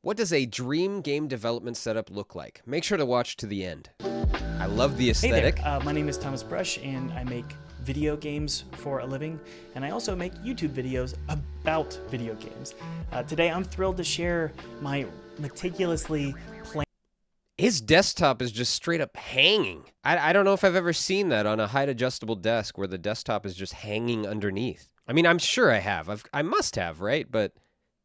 What does a dream game development setup look like? Make sure to watch to the end. I love the aesthetic. Hey there, my name is Thomas Brush, and I make video games for a living, and I also make YouTube videos about video games. Today, I'm thrilled to share my meticulously planned... His desktop is just straight up hanging. I don't know if I've ever seen that on a height adjustable desk where the desktop is just hanging underneath. I mean, I'm sure I have. I must have, right? But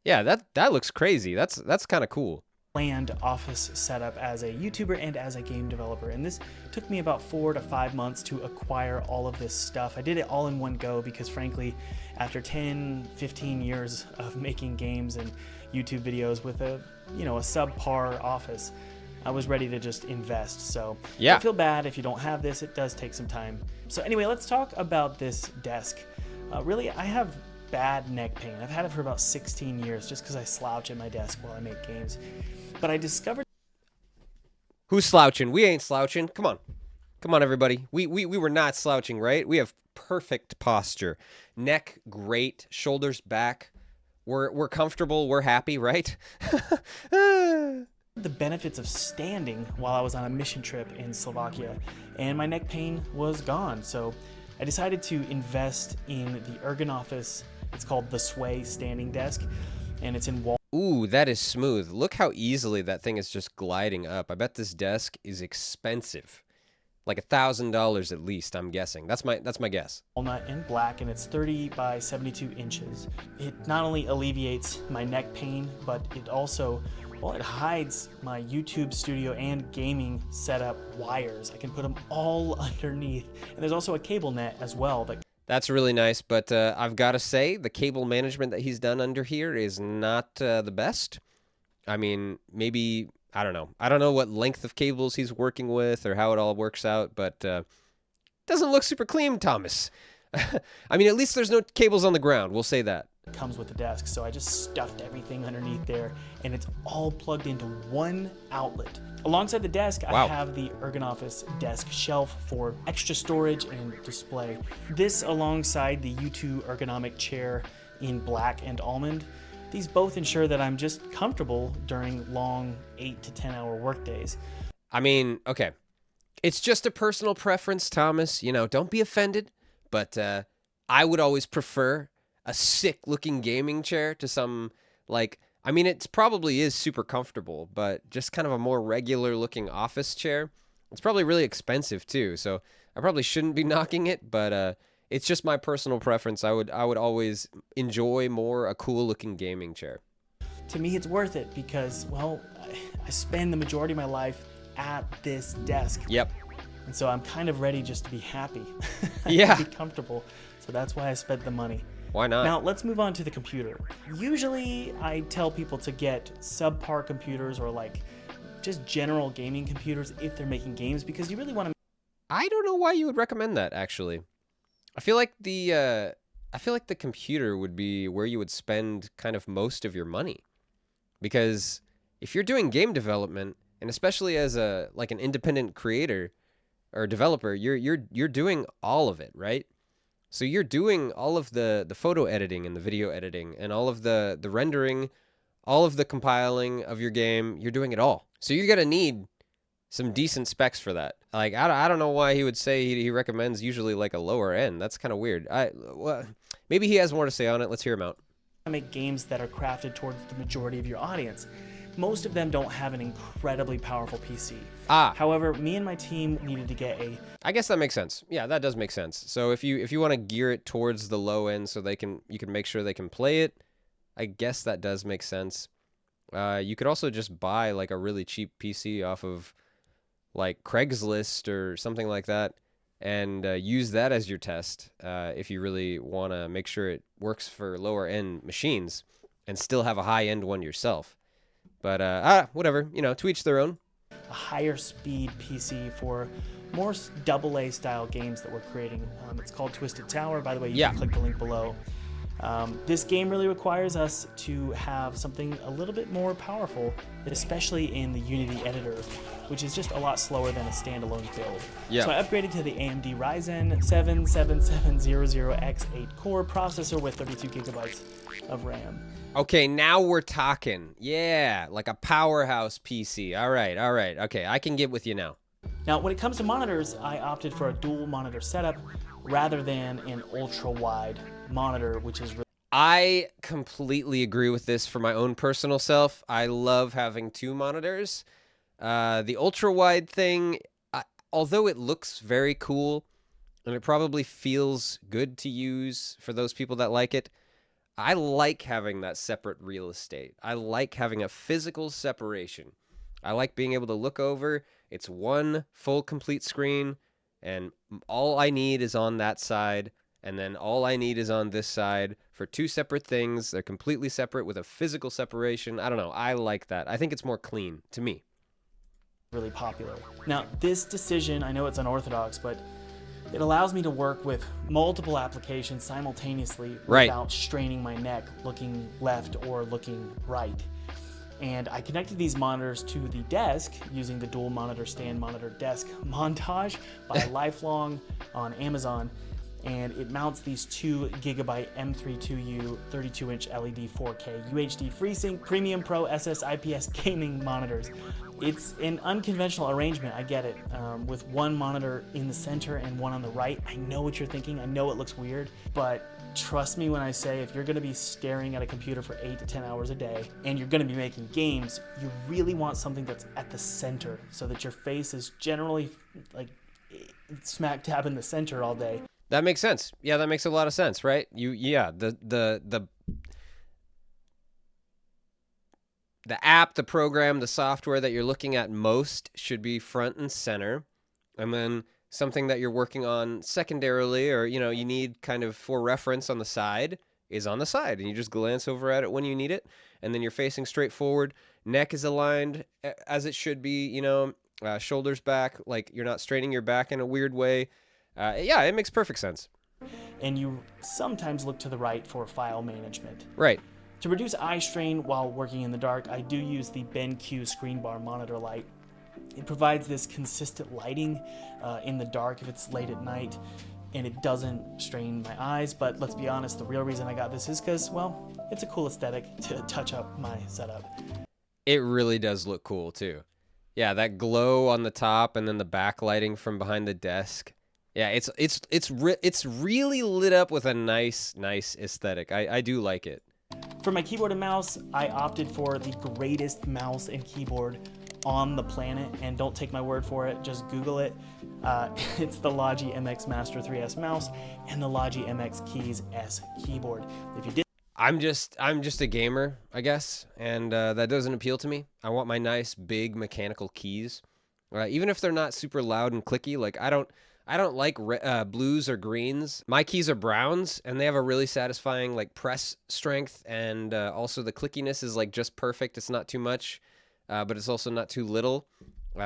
yeah, that looks crazy. That's kind of cool. Planned office setup as a YouTuber and as a game developer, and this took me about 4 to 5 months to acquire all of this stuff. I did it all in one go because frankly, after 10-15 years of making games and YouTube videos with a subpar office, I was ready to just invest. So yeah, don't feel bad if you don't have this. It does take some time. So anyway, let's talk about this desk. Really, I have bad neck pain. I've had it for about 16 years just because I slouch at my desk while I make games. But I discovered... Who's slouching? We ain't slouching. Come on. Come on, everybody. We were not slouching, right? We have perfect posture. Neck, great. Shoulders back. We're comfortable. We're happy, right? the benefits of standing while I was on a mission trip in Slovakia, and my neck pain was gone. So I decided to invest in the Ergonoffice. It's called the Sway standing desk, and it's in Ooh, that is smooth. Look how easily that thing is just gliding up. I bet this desk is expensive. Like $1,000 at least, I'm guessing. That's my guess. Walnut and black, and it's 30 by 72 inches. It not only alleviates my neck pain, but it also, well, it hides my YouTube studio and gaming setup wires. I can put them all underneath. And there's also a cable net as well. That's really nice, but I've got to say, the cable management that he's done under here is not the best. I mean, maybe, I don't know. I don't know what length of cables he's working with or how it all works out, but doesn't look super clean, Thomas. I mean, at least there's no cables on the ground. We'll say that. It comes with the desk, so I just stuffed everything underneath there, and it's all plugged into one outlet. Alongside the desk, wow, I have the Ergonoffice desk shelf for extra storage and display. This alongside the U2 ergonomic chair in black and almond. These both ensure that I'm just comfortable during long 8 to 10 hour work days. I mean, okay, it's just a personal preference, Thomas. You know, don't be offended, but I would always prefer a sick-looking gaming chair to some, like, I mean, it probably is super comfortable, but just kind of a more regular-looking office chair. It's probably really expensive, too, so I probably shouldn't be knocking it, but it's just my personal preference. I would always enjoy more a cool-looking gaming chair. To me, it's worth it because, well, I spend the majority of my life at this desk. Yep. And so I'm kind of ready just to be happy. Yeah. To be comfortable. So that's why I spent the money. Why not? Now, let's move on to the computer. Usually, I tell people to get subpar computers or like just general gaming computers if they're making games because you really want to... I don't know why you would recommend that, actually. I feel like the computer would be where you would spend kind of most of your money. Because if you're doing game development, and especially as an independent creator or developer, you're doing all of it, right? So you're doing all of the photo editing and the video editing and all of the rendering, all of the compiling of your game. You're doing it all. So you're going to need some decent specs for that. Like, I don't know why he would say he recommends usually like a lower end. That's kind of weird. Well, maybe he has more to say on it. Let's hear him out. Make games that are crafted towards the majority of your audience. Most of them don't have an incredibly powerful PC. However, me and my team needed to get a... I guess that makes sense. Yeah, that does make sense. So if you want to gear it towards the low end so you can make sure they can play it, I guess that does make sense. You could also just buy like a really cheap PC off of like Craigslist or something like that and use that as your test if you really want to make sure it works for lower end machines and still have a high end one yourself. But whatever, to each their own. A higher speed PC for more AA style games that we're creating. It's called Twisted Tower. By the way, you can click the link below. This game really requires us to have something a little bit more powerful, especially in the Unity editor, which is just a lot slower than a standalone build. Yeah. So I upgraded to the AMD Ryzen 7 7700X8 core processor with 32 gigabytes of RAM. Okay, now we're talking. Yeah, like a powerhouse PC. All right, all right. Okay, I can get with you now. Now, when it comes to monitors, I opted for a dual monitor setup rather than an ultra-wide monitor, which is really I completely agree with this for my own personal self. I love having two monitors. The ultra wide thing, although it looks very cool and it probably feels good to use for those people that like it, I like having that separate real estate. I like having a physical separation. I like being able to look over. It's one full complete screen, and all I need is on that side, and then all I need is on this side for two separate things. They're completely separate with a physical separation. I don't know. I like that. I think it's more clean to me. really popular. Now, this decision, I know it's unorthodox, but it allows me to work with multiple applications simultaneously Right. without straining my neck looking left or looking right. And I connected these monitors to the desk using the dual monitor stand monitor desk montage by Lifelong on Amazon. And it mounts these 2 gigabyte M32U 32-inch LED 4K UHD FreeSync Premium Pro SS IPS gaming monitors. It's an unconventional arrangement, I get it, with one monitor in the center and one on the right. I know what you're thinking, I know it looks weird, but trust me when I say if you're gonna be staring at a computer for 8 to 10 hours a day and you're gonna be making games, you really want something that's at the center so that your face is generally like smack dab in the center all day. That makes sense. Yeah, that makes a lot of sense, right? The app, the program, the software that you're looking at most should be front and center. And then something that you're working on secondarily, or you need kind of for reference on the side, is on the side, and you just glance over at it when you need it, and then you're facing straight forward. Neck is aligned as it should be, shoulders back, like you're not straining your back in a weird way. Yeah, it makes perfect sense. And you sometimes look to the right for file management. Right. To reduce eye strain while working in the dark, I do use the BenQ screen bar monitor light. It provides this consistent lighting in the dark if it's late at night, and it doesn't strain my eyes. But let's be honest, the real reason I got this is because, well, it's a cool aesthetic to touch up my setup. It really does look cool too. Yeah, that glow on the top and then the backlighting from behind the desk. Yeah, it's really lit up with a nice aesthetic. I do like it. For my keyboard and mouse, I opted for the greatest mouse and keyboard on the planet, and don't take my word for it, just Google it. It's the Logi MX Master 3S mouse and the Logi MX Keys S keyboard. If you did, I'm just a gamer, I guess, and that doesn't appeal to me. I want my nice big mechanical keys, even if they're not super loud and clicky. Like I don't like blues or greens. My keys are browns, and they have a really satisfying like press strength, and also the clickiness is like just perfect. It's not too much, but it's also not too little.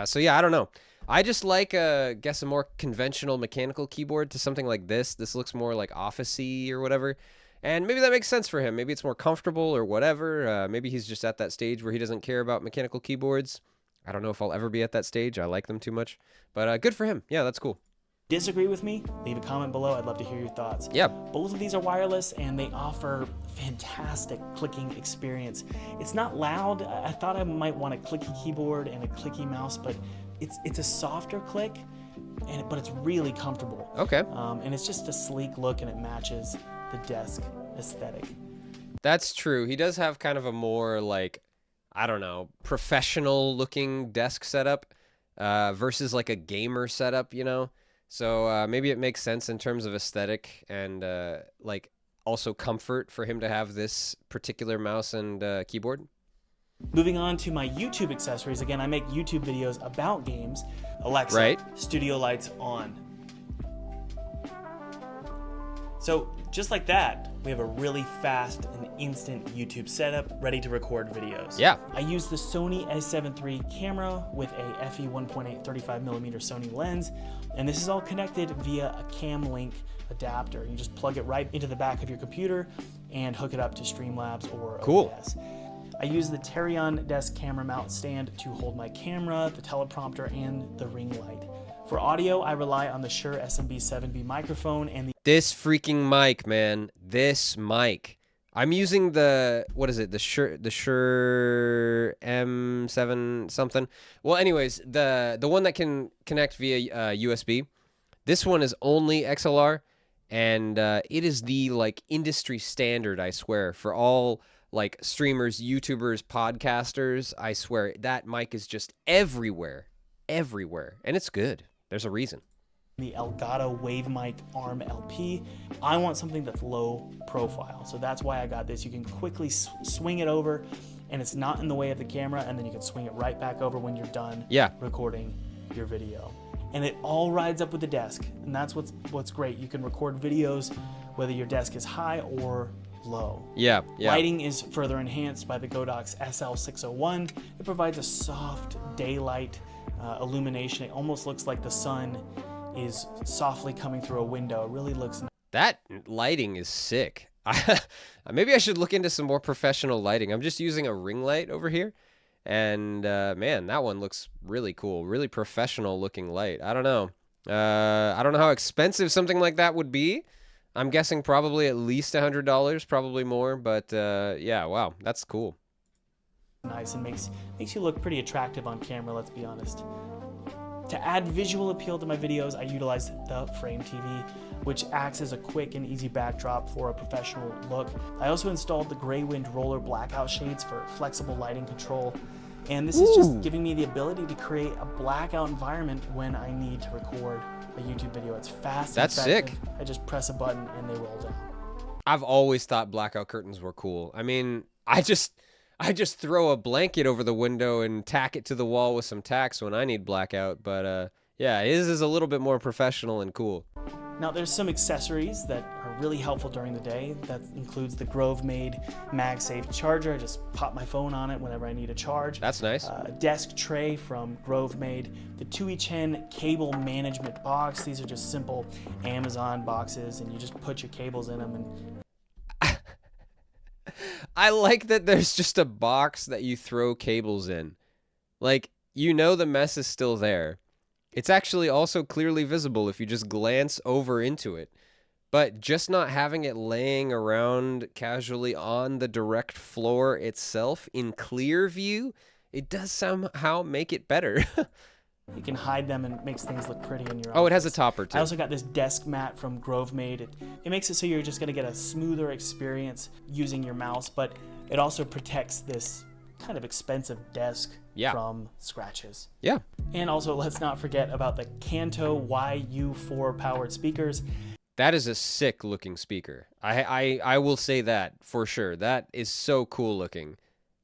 So yeah, I don't know. I just like, guess a more conventional mechanical keyboard to something like this. This looks more like office-y or whatever, and maybe that makes sense for him. Maybe it's more comfortable or whatever. Maybe he's just at that stage where he doesn't care about mechanical keyboards. I don't know if I'll ever be at that stage. I like them too much, but good for him. Yeah, that's cool. disagree with me, leave a comment below. I'd love to hear your thoughts. Yeah. Both of these are wireless and they offer fantastic clicking experience. It's not loud. I thought I might want a clicky keyboard and a clicky mouse, but it's a softer click, but it's really comfortable. Okay. And it's just a sleek look and it matches the desk aesthetic. That's true. He does have kind of a more like, I don't know, professional looking desk setup versus like a gamer setup, you know? So maybe it makes sense in terms of aesthetic and like also comfort for him to have this particular mouse and keyboard. Moving on to my YouTube accessories. Again, I make YouTube videos about games. Alexa, Right. studio lights on. So just like that, we have a really fast and instant YouTube setup ready to record videos. Yeah. I use the Sony a7 III camera with a FE 1.8 35mm Sony lens, and this is all connected via a Cam Link adapter. You just plug it right into the back of your computer and hook it up to Streamlabs or Cool. OBS. I use the Terion desk camera mount stand to hold my camera, the teleprompter, and the ring light. For audio, I rely on the Shure SMB7B microphone and the This freaking mic, man. This mic. I'm using the, what is it? The Shure M7 something. Well, anyways, the one that can connect via USB. This one is only XLR, and it is the like industry standard, I swear, for all like streamers, YouTubers, podcasters. I swear that mic is just everywhere, everywhere, and it's good. There's a reason. The Elgato Wave Mic Arm LP. I want something that's low profile, so that's why I got this. You can quickly swing it over, and it's not in the way of the camera, and then you can swing it right back over when you're done recording your video. And it all rides up with the desk, and that's what's great. You can record videos whether your desk is high or low. Yeah. Lighting is further enhanced by the Godox SL601. It provides a soft daylight illumination. It almost looks like the sun is softly coming through a window. It really looks nice. That lighting is sick. Maybe I should look into some more professional lighting. I'm just using a ring light over here. And man, that one looks really cool. Really professional looking light. I don't know. I don't know how expensive something like that would be. I'm guessing probably at least $100, probably more. But yeah, wow, that's cool. Nice, and makes you look pretty attractive on camera, let's be honest. To add visual appeal to my videos, I utilize the Frame TV, which acts as a quick and easy backdrop for a professional look. I also installed the Grey Wind Roller blackout shades for flexible lighting control. And this is just giving me the ability to create a blackout environment when I need to record a YouTube video. It's fast and effective. Sick. I just press a button and they roll down. I've always thought blackout curtains were cool. I mean, I just throw a blanket over the window and tack it to the wall with some tacks when I need blackout. But yeah, his is a little bit more professional and cool. Now there's some accessories that are really helpful during the day. That includes the Grove-made MagSafe charger. I just pop my phone on it whenever I need a charge. That's nice. A desk tray from Grove-made. The 2E10 cable management box. These are just simple Amazon boxes, and you just put your cables in them. And I like that there's just a box that you throw cables in. Like, you know the mess is still there. It's actually also clearly visible if you just glance over into it. But just not having it laying around casually on the direct floor itself in clear view, it does somehow make it better. You can hide them and it makes things look pretty in your office. Oh, it has a topper too. I also got this desk mat from Grove-made. It makes it so you're just going to get a smoother experience using your mouse, but it also protects this kind of expensive desk from scratches. Yeah. And also, let's not forget about the Kanto YU4 powered speakers. That is a sick looking speaker. I will say that for sure. That is so cool looking.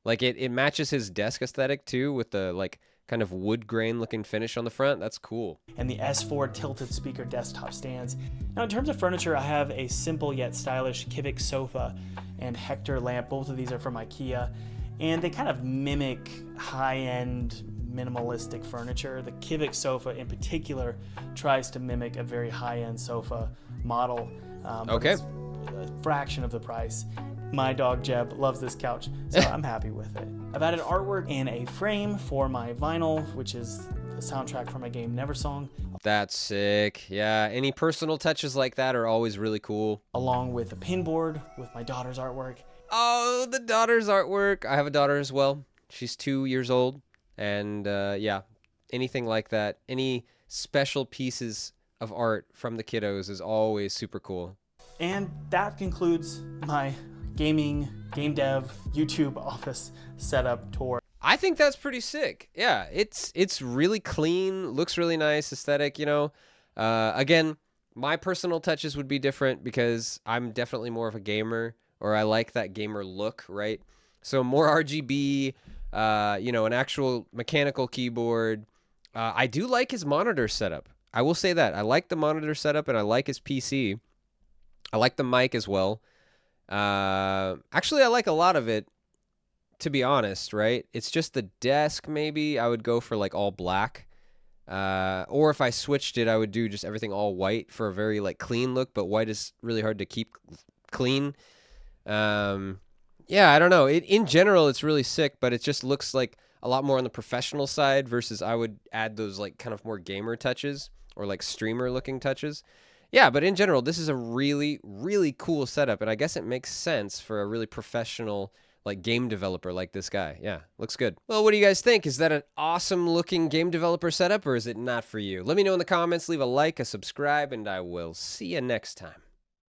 Like it matches his desk aesthetic too, with the like kind of wood grain looking finish on the front. That's cool. And the S4 tilted speaker desktop stands. Now in terms of furniture, I have a simple yet stylish Kivik sofa and Hector lamp. Both of these are from IKEA. And they kind of mimic high-end minimalistic furniture. The Kivik sofa in particular tries to mimic a very high-end sofa model. But it's a fraction of the price. My dog Jeb loves this couch, so I'm happy with it. I've added artwork and a frame for my vinyl, which is the soundtrack for my game Neversong. That's sick. Yeah, any personal touches like that are always really cool. Along with a pinboard with my daughter's artwork. Oh, the daughter's artwork. I have a daughter as well. She's 2 years old. And yeah, anything like that, any special pieces of art from the kiddos is always super cool. And that concludes my gaming, game dev, YouTube office setup tour. I think that's pretty sick. Yeah, it's really clean, looks really nice, aesthetic, you know. Again, my personal touches would be different because I'm definitely more of a gamer, or I like that gamer look, right? So more RGB, you know, an actual mechanical keyboard. I do like his monitor setup. I will say that. I like the monitor setup and I like his PC. I like the mic as well. Actually, I like a lot of it, to be honest, right? It's just the desk, maybe. I would go for like all black. Or if I switched it, I would do just everything all white for a very like clean look, but white is really hard to keep clean. Yeah, I don't know. In general, it's really sick, but it just looks like a lot more on the professional side versus I would add those like kind of more gamer touches or like streamer looking touches. Yeah, but in general, this is a really, really cool setup, and I guess it makes sense for a really professional like game developer like this guy. Yeah, looks good. Well, what do you guys think? Is that an awesome looking game developer setup, or is it not for you? Let me know in the comments, leave a like, a subscribe, and I will see you next time.